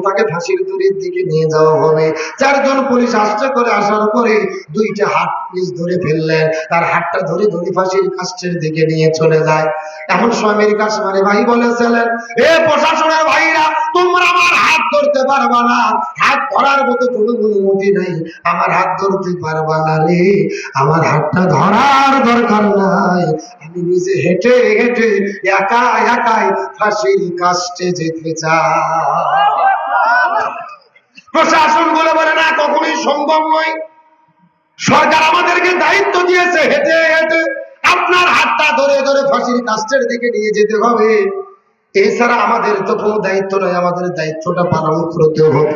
তাকে ফাঁসির দড়ির দিকে নিয়ে যাওয়া হবে। চারজন পুলিশ আসতে করে আসার পরে দুইটা হাত পুলিশ ধরে ফেললেন, তার হাতটা ধরে ধরে ফাঁসির কাষ্ঠের দিকে নিয়ে চলে যায়। এমন সময় মীর কাসেম আলী ভাই বলেছিলেন, এ প্রশাসনের ভাইরা, তোমরা আমার হাত ধরতে পারবা না, হাত ধরার মতো কোনো অনুমতি নেই, আমার হাত ধরতে পারবা না রে, আমার হাতটা ধরার দরকার নাই, আমি নিজে হেঁটে হেঁটে একা একাই ফাঁসির কাষ্ঠে যেতে চাই। প্রশাসন বলে না, কখনোই সম্ভব নয়, সরকার আমাদেরকে দায়িত্ব দিয়েছে হেঁটে হেঁটে আপনার হাতটা ধরে ধরে ফাঁসির কাষ্ঠের দিকে নিয়ে যেতে হবে, এছাড়া আমাদের তো কোনো দায়িত্ব নয়, আমাদের দায়িত্বটা পালন করতে হবে।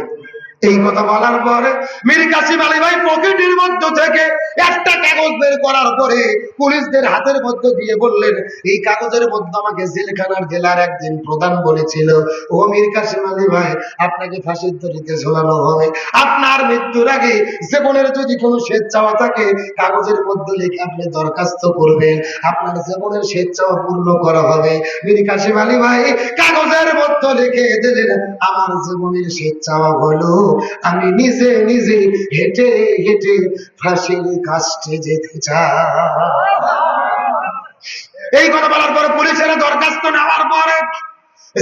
এই কথা বলার পরে মীর কাসেম আলী ভাই পকেটের মধ্য থেকে একটা কাগজ বের করার পরে পুলিশদের হাতের মধ্যে দিয়ে বললেন, এই কাগজের মধ্যে আমাকে জেলখানার জেলার একদিন প্রধান বলেছিল, ও মীর কাসেম আলী ভাই, আপনাকে ফাঁসির দড়িতে ঝোলানো হবে, আপনার মৃত্যুর আগে জীবনের যদি কোনো শেষ চাওয়া থাকে কাগজের মধ্যে লিখে আপনি দরখাস্ত করবেন, আপনার জীবনের শেষ চাওয়া পূর্ণ করা হবে। মীর কাসেম আলী ভাই কাগজের মধ্যে লিখে দিলেন, আমার জীবনের শেষ চাওয়া হলো আমি নিজে নিজে হেঁটে হেঁটে ফাঁসির কাষ্ঠে যেতে চাই। এই কথা বলার পরে পুলিশের দরখাস্ত নেওয়ার পরে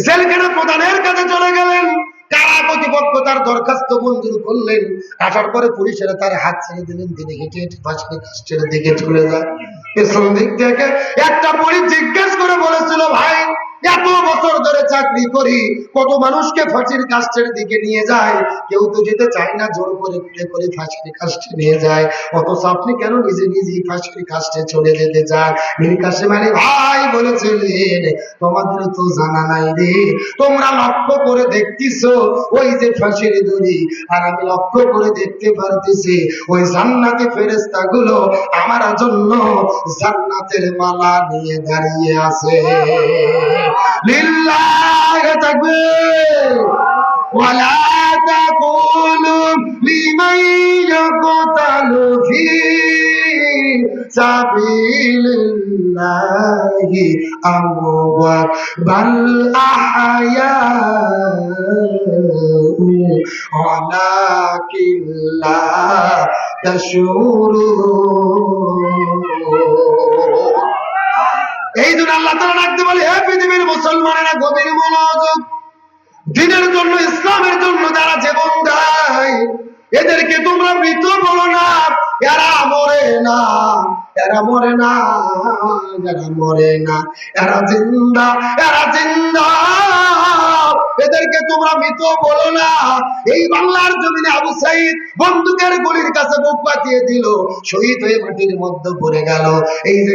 জেলখানা প্রধানের কাছে চলে গেলেন, কারা কর্তৃপক্ষ তার দরখাস্ত মঞ্জুর করলেন। আসার পরে পুলিশের তার হাত ছেড়ে দিলেন, তিনি হেঁটে হেঁটে ফাঁসির কাষ্ঠের দিকে চলে যায়। পেছন দিক থেকে একটা পুলিশ জিজ্ঞেস করে বলেছিল, ভাই এত বছর ধরে চাকরি করি, কত মানুষকে ফাঁসির কাষ্ঠের দিকে নিয়ে যায়, কেউ তো যেতে চায় না, জোর করে তুলে করে ফাঁসির কাষ্ঠে নিয়ে যায়, অথচ আপনি কেন নিজে নিজেই ফাঁসির কাষ্ঠে চলে যেতে চান? মীর কাসেম আলী ভাই বলেছিলেন, তোমাদের তো জানা নাই রে, তোমরা লক্ষ্য করে দেখতেছো ওই যে ফাঁসির দড়ি, আর আমি লক্ষ্য করে দেখতে পারতেছি ওই জান্নাতি ফেরেশতা গুলো আমার জন্য জান্নাতের মালা নিয়ে দাঁড়িয়ে আছে। লিল্লাহি তাকবীর ওয়ালা তাকুলু লিমান ইয়াকতালু ফি সাবিলিল্লাহি আমওয়াত বাল আহয়াউ ওয়ালাকিন লা তাশউরুন। এই জন্য আল্লাহ তাআলা ডাকতে বলে, হে পৃথিবীর মুসলমানেরা, গভীর মনোযোগ, দ্বীনের জন্য, ইসলামের জন্য যারা জীবন দেয় এদেরকে তোমরা মৃত বলো না, এরা মরে না, এরা মরে না, এরা মরে না, এরা জিন্দা, এরা জিন্দা, এদেরকে তোমরা মৃত বলো না। এই বাংলার জমিনে আবু সাঈদ বন্দুকের গুলির কাছে বুক পাতিয়ে দিল, শহীদ হয়ে মাটির মধ্যে পড়ে গেল। এই যে